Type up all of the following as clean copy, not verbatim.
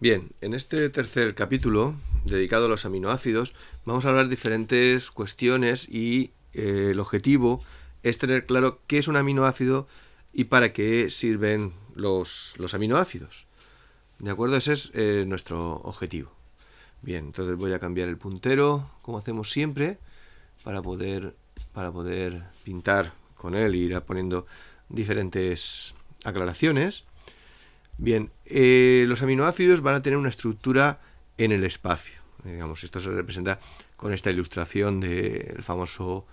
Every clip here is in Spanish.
Bien, en este tercer capítulo, dedicado a los aminoácidos, vamos a hablar de diferentes cuestiones y el objetivo es tener claro qué es un aminoácido y para qué sirven los aminoácidos. ¿De acuerdo? Ese es nuestro objetivo. Bien, entonces voy a cambiar el puntero, como hacemos siempre, para poder pintar con él e ir poniendo diferentes aclaraciones. Bien, los aminoácidos van a tener una estructura en el espacio. Digamos, esto se representa con esta ilustración del famoso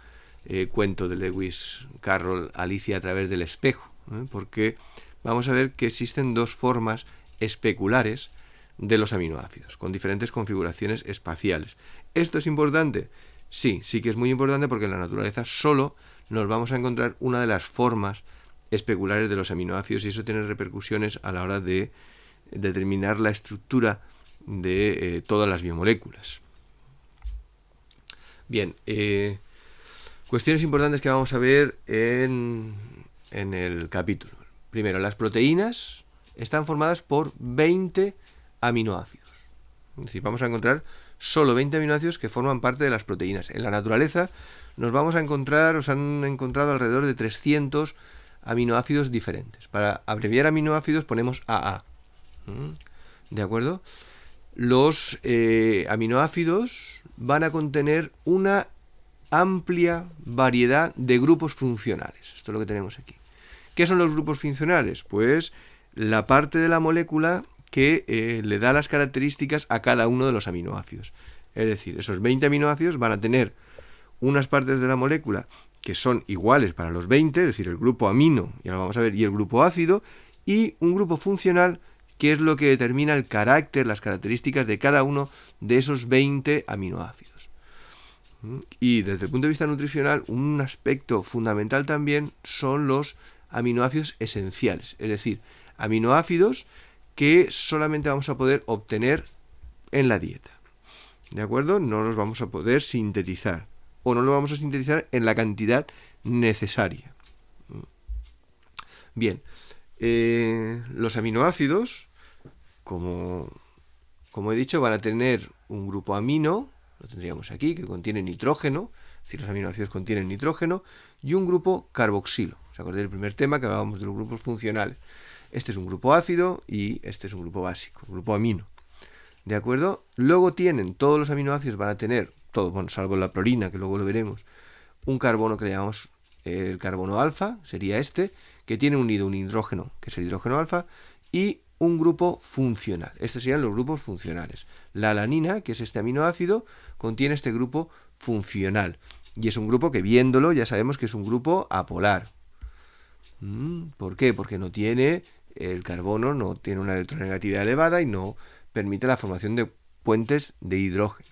cuento de Lewis Carroll, Alicia a través del espejo, porque vamos a ver que existen dos formas especulares de los aminoácidos, con diferentes configuraciones espaciales. ¿Esto es importante? Sí, sí que es muy importante porque en la naturaleza solo nos vamos a encontrar una de las formas especulares de los aminoácidos y eso tiene repercusiones a la hora de determinar la estructura de todas las biomoléculas. Bien, cuestiones importantes que vamos a ver en el capítulo. Primero, las proteínas están formadas por 20 aminoácidos. Es decir, vamos a encontrar solo 20 aminoácidos que forman parte de las proteínas. En la naturaleza nos vamos a encontrar, os han encontrado alrededor de 300 aminoácidos diferentes. Para abreviar aminoácidos ponemos AA. ¿De acuerdo? Los aminoácidos van a contener una amplia variedad de grupos funcionales. Esto es lo que tenemos aquí. ¿Qué son los grupos funcionales? Pues la parte de la molécula que le da las características a cada uno de los aminoácidos. Es decir, esos 20 aminoácidos van a tener unas partes de la molécula que son iguales para los 20, es decir, el grupo amino, ya lo vamos a ver, y el grupo ácido, y un grupo funcional que es lo que determina el carácter, las características de cada uno de esos 20 aminoácidos. Y desde el punto de vista nutricional, un aspecto fundamental también son los aminoácidos esenciales, es decir, aminoácidos que solamente vamos a poder obtener en la dieta. ¿De acuerdo? No los vamos a poder sintetizar o no lo vamos a sintetizar en la cantidad necesaria. Bien, los aminoácidos, como he dicho, van a tener un grupo amino, lo tendríamos aquí, que contiene nitrógeno, es decir, los aminoácidos contienen nitrógeno, y un grupo carboxilo. ¿Os acordáis del primer tema que hablábamos de los grupos funcionales? Este es un grupo ácido y este es un grupo básico, un grupo amino. ¿De acuerdo? Luego todos los aminoácidos van a tener, salvo la prolina, que luego lo veremos, un carbono que le llamamos el carbono alfa, sería este, que tiene unido un hidrógeno, que es el hidrógeno alfa, y un grupo funcional. Estos serían los grupos funcionales. La alanina, que es este aminoácido, contiene este grupo funcional. Y es un grupo que viéndolo ya sabemos que es un grupo apolar. ¿Por qué? Porque el carbono no tiene una electronegatividad elevada y no permite la formación de puentes de hidrógeno.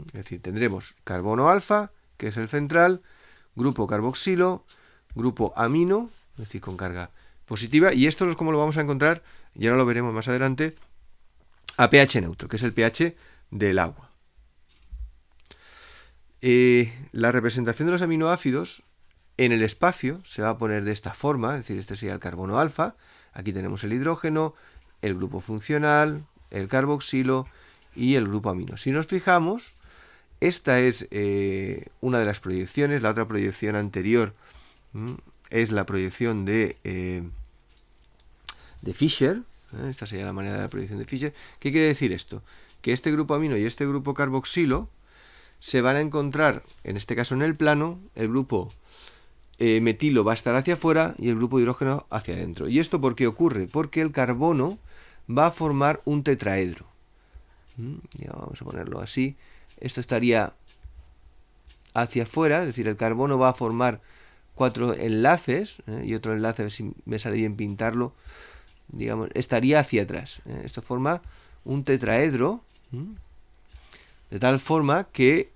Es decir, tendremos carbono alfa, que es el central, grupo carboxilo, grupo amino, es decir, con carga positiva, y esto es como lo vamos a encontrar, y ahora lo veremos más adelante, a pH neutro, que es el pH del agua. La representación de los aminoácidos en el espacio se va a poner de esta forma, es decir, este sería el carbono alfa, aquí tenemos el hidrógeno, el grupo funcional, el carboxilo y el grupo amino. Si nos fijamos, esta es una de las proyecciones, la otra proyección anterior es la proyección de Fischer, esta sería la manera de la proyección de Fischer. ¿Qué quiere decir esto? Que este grupo amino y este grupo carboxilo se van a encontrar, en este caso en el plano, el grupo metilo va a estar hacia afuera y el grupo hidrógeno hacia adentro. ¿Y esto por qué ocurre? Porque el carbono va a formar un tetraedro. Ya vamos a ponerlo así. Esto estaría hacia afuera, es decir, el carbono va a formar 4 enlaces y otro enlace, a ver si me sale bien pintarlo, digamos, estaría hacia atrás. Esto forma un tetraedro, de tal forma que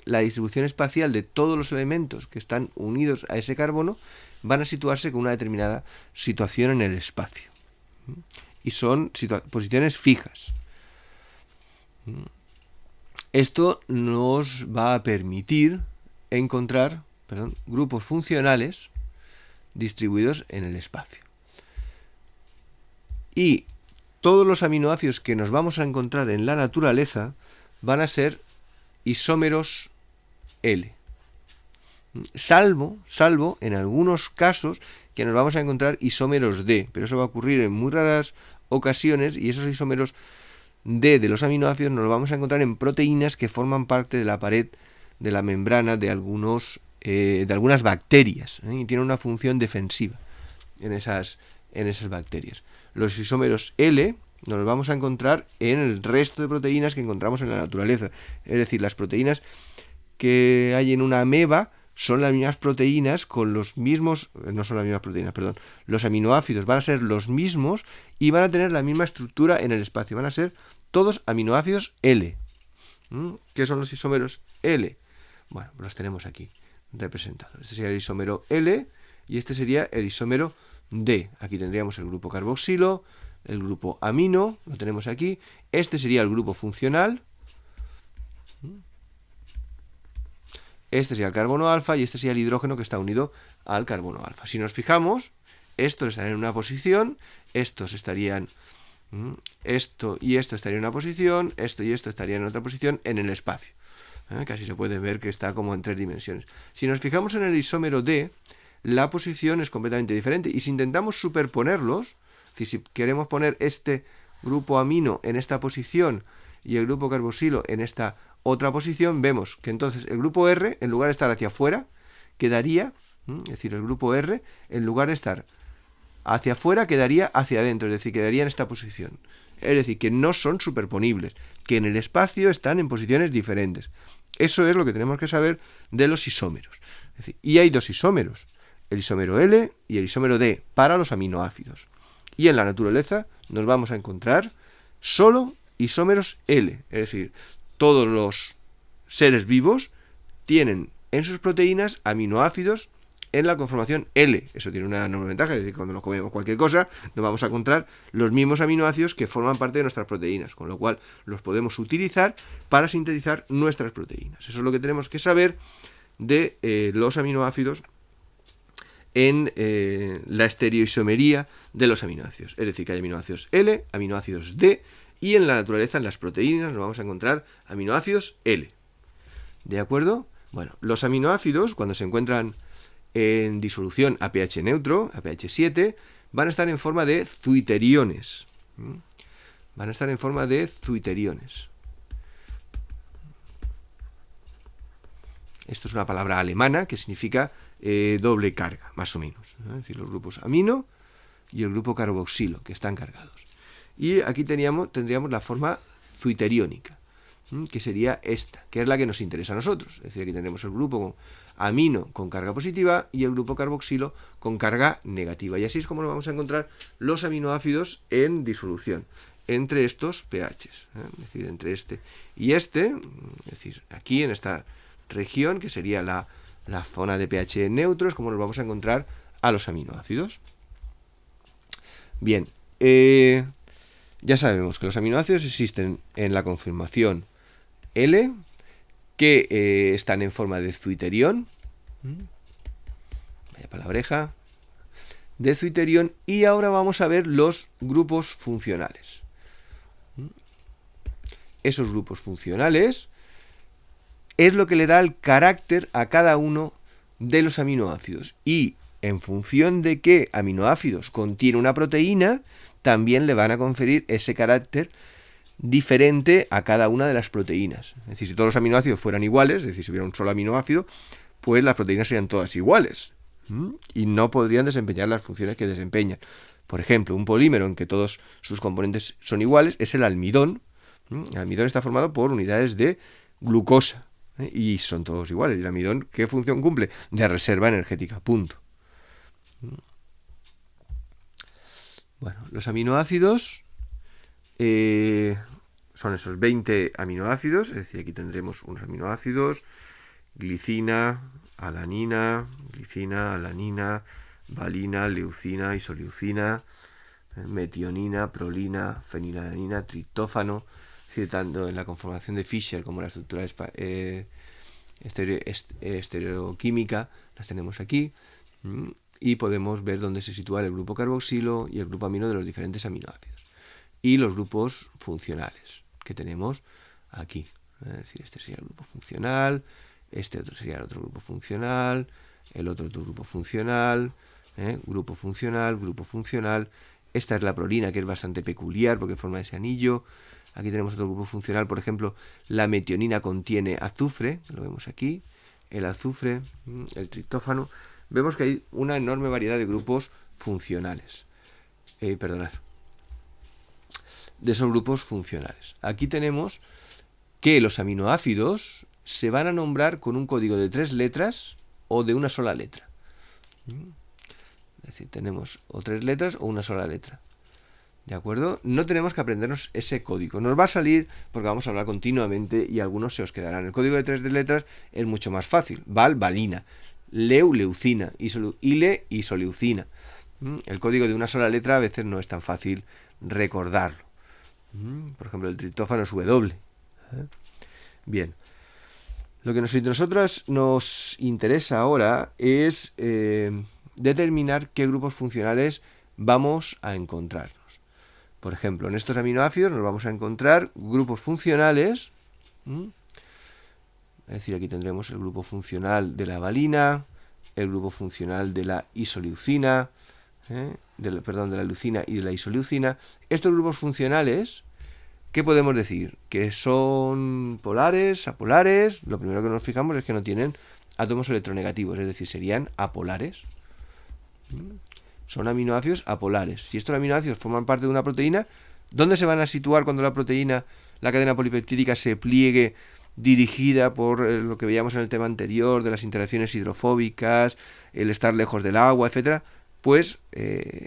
la distribución espacial de todos los elementos que están unidos a ese carbono van a situarse con una determinada situación en el espacio. Y son posiciones fijas. Esto nos va a permitir encontrar grupos funcionales distribuidos en el espacio. Y todos los aminoácidos que nos vamos a encontrar en la naturaleza van a ser isómeros L. Salvo en algunos casos que nos vamos a encontrar isómeros D, pero eso va a ocurrir en muy raras ocasiones, y esos isómeros D de los aminoácidos nos los vamos a encontrar en proteínas que forman parte de la pared de la membrana de algunas bacterias, y tienen una función defensiva en esas bacterias. Los isómeros L nos los vamos a encontrar en el resto de proteínas que encontramos en la naturaleza, es decir, las proteínas que hay en una ameba son las mismas proteínas con los mismos, no son las mismas proteínas, perdón, los aminoácidos van a ser los mismos y van a tener la misma estructura en el espacio, van a ser todos aminoácidos L. ¿Qué son los isómeros L? Bueno, los tenemos aquí representados. Este sería el isómero L y este sería el isómero D. Aquí tendríamos el grupo carboxilo, el grupo amino, lo tenemos aquí. Este sería el grupo funcional. Este sería el carbono alfa y este sería el hidrógeno que está unido al carbono alfa. Si nos fijamos, estos estarían en una posición, estos estarían, esto y esto estarían en una posición, esto y esto estarían en otra posición en el espacio. Casi se puede ver que está como en 3 dimensiones. Si nos fijamos en el isómero D, la posición es completamente diferente. Y si intentamos superponerlos, es decir, si queremos poner este grupo amino en esta posición y el grupo carboxilo en esta otra posición, vemos que entonces el grupo R, en lugar de estar hacia afuera, quedaría, es decir, el grupo R, en lugar de estar hacia afuera, quedaría hacia adentro, es decir, quedaría en esta posición. Es decir, que no son superponibles, que en el espacio están en posiciones diferentes. Eso es lo que tenemos que saber de los isómeros. Es decir, y hay 2 isómeros, el isómero L y el isómero D, para los aminoácidos. Y en la naturaleza nos vamos a encontrar solo isómeros L, es decir, todos los seres vivos tienen en sus proteínas aminoácidos en la conformación L. Eso tiene una enorme ventaja, es decir, cuando nos comemos cualquier cosa, nos vamos a encontrar los mismos aminoácidos que forman parte de nuestras proteínas, con lo cual los podemos utilizar para sintetizar nuestras proteínas. Eso es lo que tenemos que saber de los aminoácidos en la estereoisomería de los aminoácidos. Es decir, que hay aminoácidos L, aminoácidos D, y en la naturaleza, en las proteínas, nos vamos a encontrar aminoácidos L. ¿De acuerdo? Bueno, los aminoácidos, cuando se encuentran en disolución a pH neutro, a pH 7, van a estar en forma de zuiteriones. Van a estar en forma de zuiteriones. Esto es una palabra alemana que significa doble carga, más o menos. Es decir, los grupos amino y el grupo carboxilo, que están cargados. Y aquí tendríamos la forma zuiteriónica, que sería esta, que es la que nos interesa a nosotros. Es decir, aquí tenemos el grupo amino con carga positiva y el grupo carboxilo con carga negativa. Y así es como nos vamos a encontrar los aminoácidos en disolución entre estos pHs, es decir, entre este y este, es decir, aquí en esta región, que sería la zona de pH neutro, es como nos vamos a encontrar a los aminoácidos. Bien, ya sabemos que los aminoácidos existen en la conformación L, que están en forma de zuiterión, vaya palabreja, de zuiterión, y ahora vamos a ver los grupos funcionales. Esos grupos funcionales es lo que le da el carácter a cada uno de los aminoácidos, y en función de qué aminoácidos contiene una proteína, también le van a conferir ese carácter diferente a cada una de las proteínas. Es decir, si todos los aminoácidos fueran iguales, es decir, si hubiera un solo aminoácido, pues las proteínas serían todas iguales y no podrían desempeñar las funciones que desempeñan. Por ejemplo, un polímero en que todos sus componentes son iguales es el almidón. El almidón está formado por unidades de glucosa y son todos iguales. ¿Y el almidón qué función cumple? De reserva energética, punto. Bueno, los aminoácidos son esos 20 aminoácidos, es decir, aquí tendremos unos aminoácidos: glicina, alanina, valina, leucina, isoleucina, metionina, prolina, fenilalanina, triptófano. Es decir, tanto en la conformación de Fischer como en la estructura estereoquímica las tenemos aquí. Y podemos ver dónde se sitúa el grupo carboxilo y el grupo amino de los diferentes aminoácidos. y los grupos funcionales que tenemos aquí. Es decir, este sería el grupo funcional, este otro sería el otro grupo funcional, el otro grupo funcional, grupo funcional, grupo funcional. Esta es la prolina, que es bastante peculiar porque forma ese anillo. Aquí tenemos otro grupo funcional, por ejemplo, la metionina contiene azufre, lo vemos aquí, el azufre, el triptófano. Vemos que hay una enorme variedad de grupos funcionales. Perdonad. De esos grupos funcionales. Aquí tenemos que los aminoácidos se van a nombrar con un código de 3 letras o de una sola letra. Es decir, tenemos o 3 letras o una sola letra. ¿De acuerdo? No tenemos que aprendernos ese código. Nos va a salir porque vamos a hablar continuamente y algunos se os quedarán. El código de 3 letras es mucho más fácil. Val, valina. Leu, leucina. Ile, isoleucina. El código de una sola letra a veces no es tan fácil recordarlo. Por ejemplo, el triptófano es W. Bien. Lo que nosotros nos interesa ahora es determinar qué grupos funcionales vamos a encontrarnos. Por ejemplo, en estos aminoácidos nos vamos a encontrar grupos funcionales. Es decir, aquí tendremos el grupo funcional de la valina, el grupo funcional de la isoleucina, de la leucina y de la isoleucina. Estos grupos funcionales, ¿qué podemos decir? Que son polares, apolares. Lo primero que nos fijamos es que no tienen átomos electronegativos, es decir, serían apolares. Son aminoácidos apolares. Si estos aminoácidos forman parte de una proteína, ¿dónde se van a situar cuando la proteína, la cadena polipeptídica, se pliegue dirigida por lo que veíamos en el tema anterior de las interacciones hidrofóbicas, el estar lejos del agua, etcétera? Pues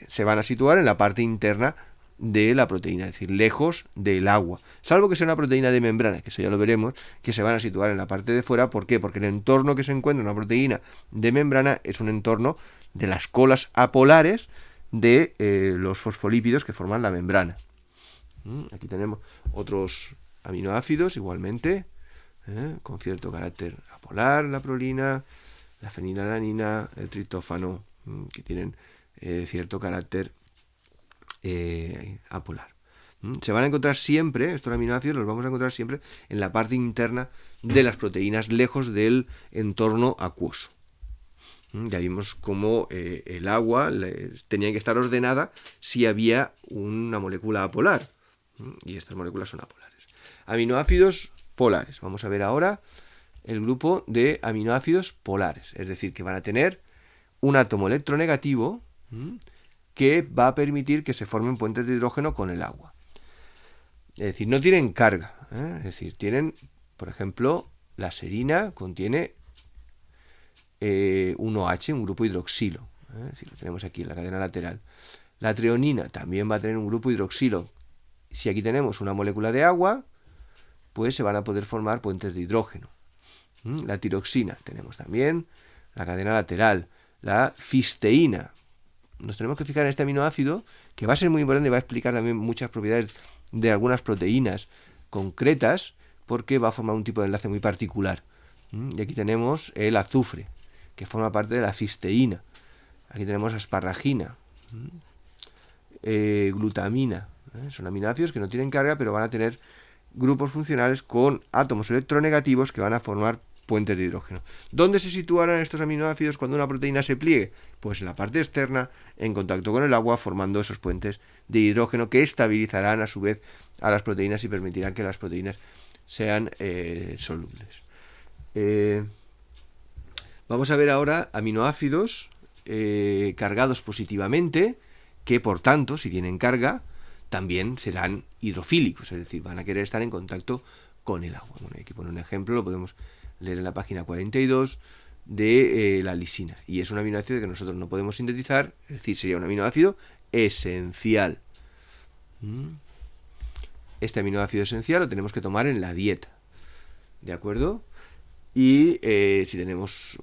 se van a situar en la parte interna de la proteína, es decir, lejos del agua, salvo que sea una proteína de membrana, que eso ya lo veremos, que se van a situar en la parte de fuera. ¿Por qué? Porque el entorno que se encuentra en una proteína de membrana es un entorno de las colas apolares de los fosfolípidos que forman la membrana. Aquí tenemos otros aminoácidos igualmente, con cierto carácter apolar, la prolina, la fenilalanina, el triptófano, que tienen cierto carácter apolar. Se van a encontrar siempre, estos aminoácidos los vamos a encontrar siempre en la parte interna de las proteínas, lejos del entorno acuoso. Ya vimos cómo el agua tenía que estar ordenada si había una molécula apolar. Y estas moléculas son apolares. Aminoácidos polares. Vamos a ver ahora el grupo de aminoácidos polares. Es decir, que van a tener un átomo electronegativo que va a permitir que se formen puentes de hidrógeno con el agua. Es decir, no tienen carga. Es decir, tienen, por ejemplo, la serina contiene un OH, un grupo hidroxilo. Si lo tenemos aquí en la cadena lateral. La treonina también va a tener un grupo hidroxilo. Si aquí tenemos una molécula de agua, pues se van a poder formar puentes de hidrógeno. La tiroxina, tenemos también la cadena lateral. La cisteína. Nos tenemos que fijar en este aminoácido, que va a ser muy importante y va a explicar también muchas propiedades de algunas proteínas concretas, porque va a formar un tipo de enlace muy particular. Y aquí tenemos el azufre, que forma parte de la cisteína. Aquí tenemos asparragina, glutamina. Son aminoácidos que no tienen carga, pero van a tener grupos funcionales con átomos electronegativos que van a formar puentes de hidrógeno. ¿Dónde se situarán estos aminoácidos cuando una proteína se pliegue? Pues en la parte externa, en contacto con el agua, formando esos puentes de hidrógeno que estabilizarán a su vez a las proteínas y permitirán que las proteínas sean solubles. Vamos a ver ahora aminoácidos cargados positivamente, que por tanto, si tienen carga, también serán hidrofílicos, es decir, van a querer estar en contacto con el agua. Bueno, aquí pone un ejemplo, lo podemos leer en la página 42 de la lisina. Y es un aminoácido que nosotros no podemos sintetizar, es decir, sería un aminoácido esencial. Este aminoácido esencial lo tenemos que tomar en la dieta. ¿De acuerdo? Y si tenemos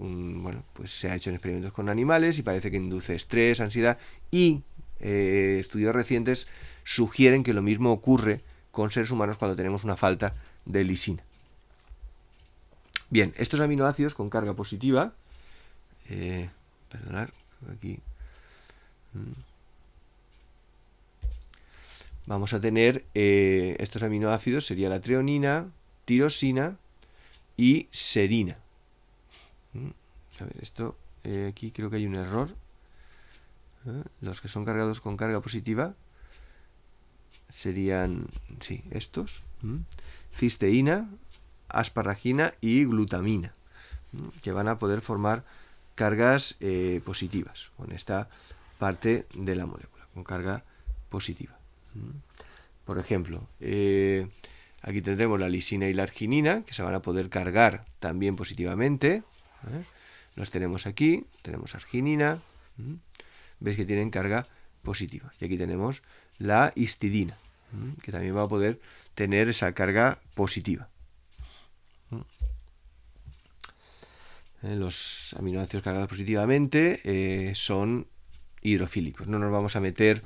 pues se ha hecho en experimentos con animales y parece que induce estrés, ansiedad, y estudios recientes sugieren que lo mismo ocurre con seres humanos cuando tenemos una falta de lisina. Bien, estos aminoácidos con carga positiva, perdonad, aquí, vamos a tener estos aminoácidos, sería la treonina, tirosina y serina. A ver, esto aquí creo que hay un error. Los que son cargados con carga positiva serían, sí, estos. Cisteína, asparagina y glutamina, que van a poder formar cargas positivas con esta parte de la molécula, con carga positiva. Por ejemplo, aquí tendremos la lisina y la arginina, que se van a poder cargar también positivamente. Los tenemos aquí, tenemos arginina, veis que tienen carga positiva. Y aquí tenemos la histidina, que también va a poder tener esa carga positiva. Los aminoácidos cargados positivamente son hidrofílicos. No nos vamos a meter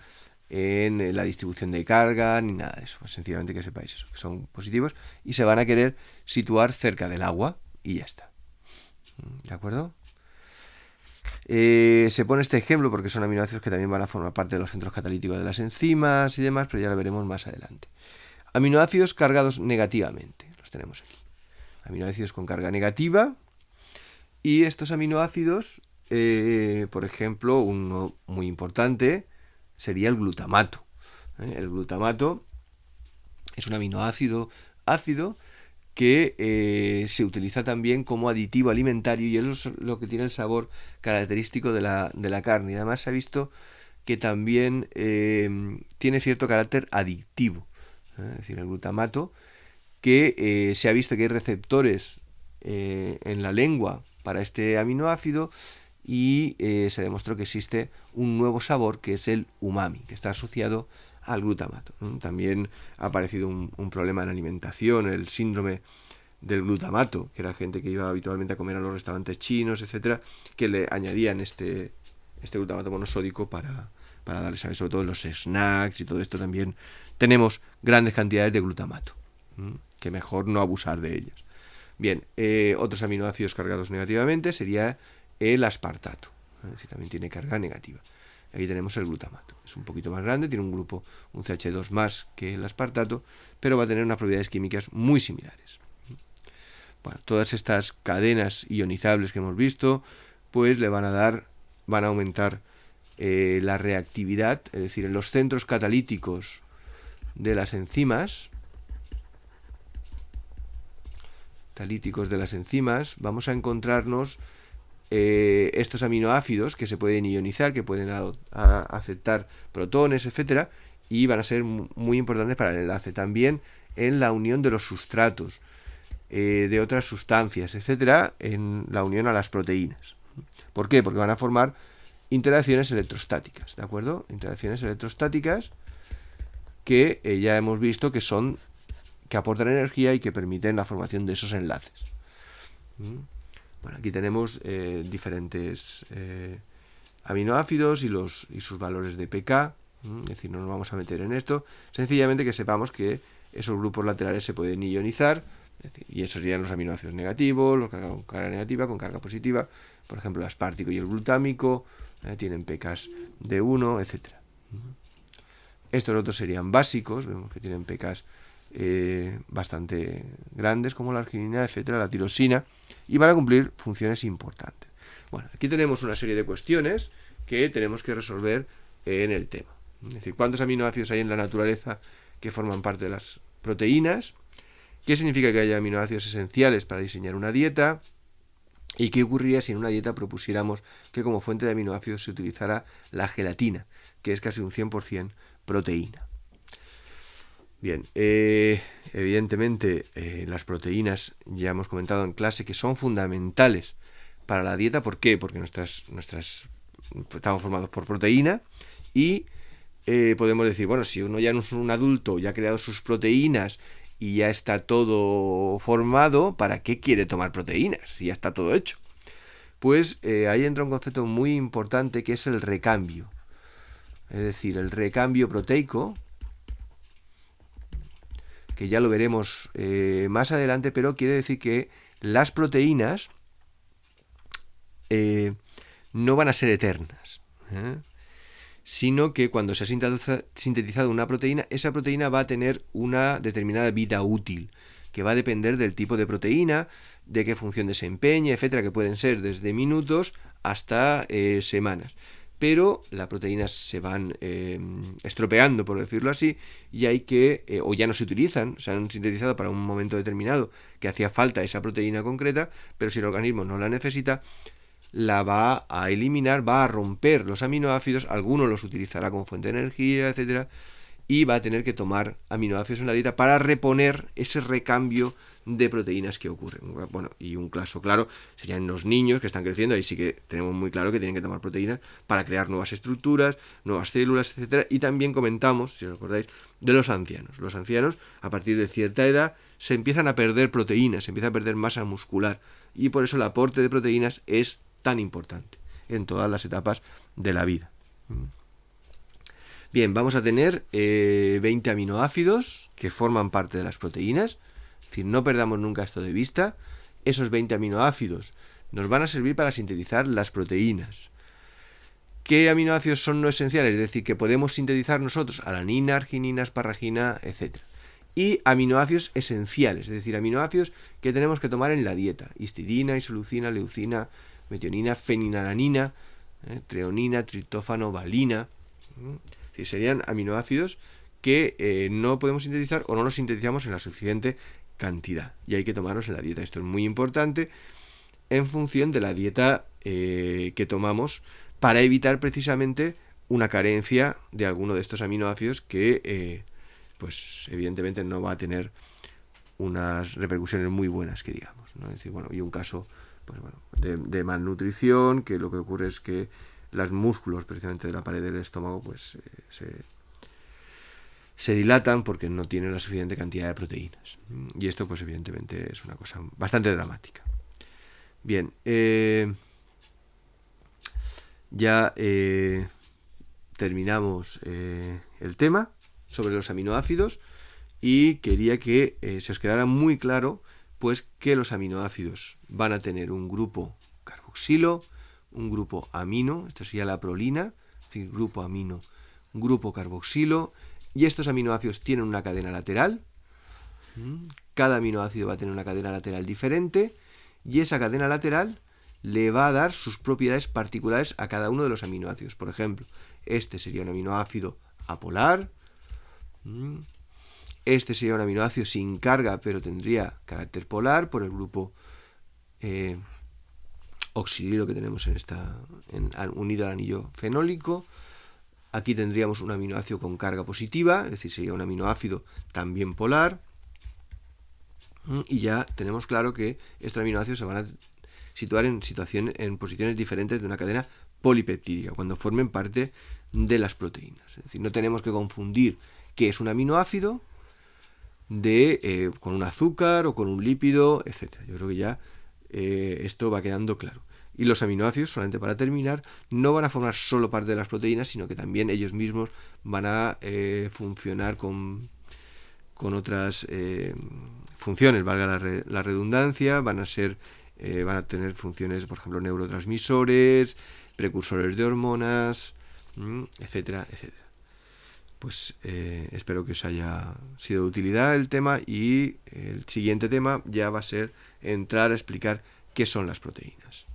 en la distribución de carga ni nada de eso. Sencillamente que sepáis eso, que son positivos y se van a querer situar cerca del agua y ya está. ¿De acuerdo? Se pone este ejemplo porque son aminoácidos que también van a formar parte de los centros catalíticos de las enzimas y demás, pero ya lo veremos más adelante. Aminoácidos cargados negativamente, los tenemos aquí. Aminoácidos con carga negativa, y estos aminoácidos, por ejemplo, uno muy importante sería el glutamato. El glutamato es un aminoácido ácido que se utiliza también como aditivo alimentario y es lo que tiene el sabor característico de la carne. Y además se ha visto que también tiene cierto carácter adictivo. Es decir, el glutamato, que se ha visto que hay receptores en la lengua para este aminoácido y se demostró que existe un nuevo sabor que es el umami, que está asociado al glutamato. También ha aparecido un problema en alimentación, el síndrome del glutamato, que era gente que iba habitualmente a comer a los restaurantes chinos, etcétera, que le añadían este glutamato monosódico para darles, sobre todo en los snacks y todo esto también tenemos grandes cantidades de glutamato, que mejor no abusar de ellas. Bien, otros aminoácidos cargados negativamente sería el aspartato, si también tiene carga negativa. Aquí tenemos el glutamato, es un poquito más grande, tiene un grupo, un CH2 más que el aspartato, pero va a tener unas propiedades químicas muy similares. Bueno, todas estas cadenas ionizables que hemos visto, pues van a aumentar la reactividad, es decir, en los centros catalíticos de las enzimas, vamos a encontrarnos estos aminoácidos que se pueden ionizar, que pueden aceptar protones, etcétera, y van a ser muy importantes para el enlace. También en la unión de los sustratos, de otras sustancias, etcétera, en la unión a las proteínas. ¿Por qué? Porque van a formar interacciones electrostáticas, ¿de acuerdo? Interacciones electrostáticas que ya hemos visto que aportan energía y que permiten la formación de esos enlaces. Bueno, aquí tenemos diferentes aminoácidos y sus valores de pK, es decir, no nos vamos a meter en esto, sencillamente que sepamos que esos grupos laterales se pueden ionizar, es decir, y esos serían los aminoácidos negativos, los cargados con carga negativa, con carga positiva, por ejemplo el aspartico y el glutámico, tienen pKs de 1, etc. Estos otros serían básicos, vemos que tienen pKs bastante grandes, como la arginina, etcétera, la tirosina, y van a cumplir funciones importantes. Bueno, aquí tenemos una serie de cuestiones que tenemos que resolver en el tema. Es decir, ¿cuántos aminoácidos hay en la naturaleza que forman parte de las proteínas? ¿Qué significa que haya aminoácidos esenciales para diseñar una dieta? ¿Y qué ocurriría si en una dieta propusiéramos que como fuente de aminoácidos se utilizara la gelatina, que es casi un 100% proteína? Bien, evidentemente las proteínas ya hemos comentado en clase que son fundamentales para la dieta. ¿Por qué? Porque estamos formados por proteína y podemos decir, bueno, si uno ya no es un adulto, ya ha creado sus proteínas y ya está todo formado, ¿para qué quiere tomar proteínas? Si ya está todo hecho. Pues ahí entra un concepto muy importante que es el recambio. Es decir, el recambio proteico, que ya lo veremos más adelante, pero quiere decir que las proteínas no van a ser eternas, sino que cuando se ha sintetizado una proteína, esa proteína va a tener una determinada vida útil, que va a depender del tipo de proteína, de qué función desempeña, etcétera, que pueden ser desde minutos hasta semanas. Pero las proteínas se van estropeando, por decirlo así, y hay que, o ya no se utilizan, se han sintetizado para un momento determinado que hacía falta esa proteína concreta, pero si el organismo no la necesita, la va a eliminar, va a romper los aminoácidos, algunos los utilizará como fuente de energía, etcétera, y va a tener que tomar aminoácidos en la dieta para reponer ese recambio de proteínas que ocurre. Bueno, y un caso claro serían los niños que están creciendo, ahí sí que tenemos muy claro que tienen que tomar proteínas para crear nuevas estructuras, nuevas células, etcétera. Y también comentamos, si os acordáis, de los ancianos. Los ancianos, a partir de cierta edad, se empiezan a perder proteínas, se empieza a perder masa muscular, y por eso el aporte de proteínas es tan importante en todas las etapas de la vida. Bien, vamos a tener 20 aminoácidos que forman parte de las proteínas. Es decir, no perdamos nunca esto de vista. Esos 20 aminoácidos nos van a servir para sintetizar las proteínas. ¿Qué aminoácidos son no esenciales? Es decir, que podemos sintetizar nosotros: alanina, arginina, asparagina, etc. Y aminoácidos esenciales, es decir, aminoácidos que tenemos que tomar en la dieta: histidina, isoleucina, leucina, metionina, fenilalanina, treonina, triptófano, valina. Serían aminoácidos que no podemos sintetizar o no los sintetizamos en la suficiente cantidad y hay que tomarlos en la dieta. Esto es muy importante en función de la dieta que tomamos para evitar precisamente una carencia de alguno de estos aminoácidos que pues evidentemente no va a tener unas repercusiones muy buenas, que digamos, ¿no? Es decir, bueno, y un caso pues bueno, de malnutrición, que lo que ocurre es que los músculos precisamente de la pared del estómago pues se dilatan porque no tienen la suficiente cantidad de proteínas. Y esto pues evidentemente es una cosa bastante dramática. Bien, ya terminamos el tema sobre los aminoácidos y quería que se os quedara muy claro pues que los aminoácidos van a tener un grupo carboxilo, un grupo amino, esto sería la prolina, es decir, grupo amino, grupo carboxilo, y estos aminoácidos tienen una cadena lateral. Cada aminoácido va a tener una cadena lateral diferente y esa cadena lateral le va a dar sus propiedades particulares a cada uno de los aminoácidos. Por ejemplo, este sería un aminoácido apolar, este sería un aminoácido sin carga pero tendría carácter polar por el grupo oxidilo que tenemos unido al anillo fenólico. Aquí tendríamos un aminoácido con carga positiva, es decir, sería un aminoácido también polar. Y ya tenemos claro que estos aminoácidos se van a situar en posiciones diferentes de una cadena polipeptídica, cuando formen parte de las proteínas. Es decir, no tenemos que confundir qué es un aminoácido con un azúcar o con un lípido, etc. Yo creo que ya esto va quedando claro. Y los aminoácidos, solamente para terminar, no van a formar solo parte de las proteínas, sino que también ellos mismos van a funcionar con otras funciones, valga la redundancia, van a tener funciones, por ejemplo, neurotransmisores, precursores de hormonas, etcétera, etcétera. Pues espero que os haya sido de utilidad el tema y el siguiente tema ya va a ser entrar a explicar qué son las proteínas.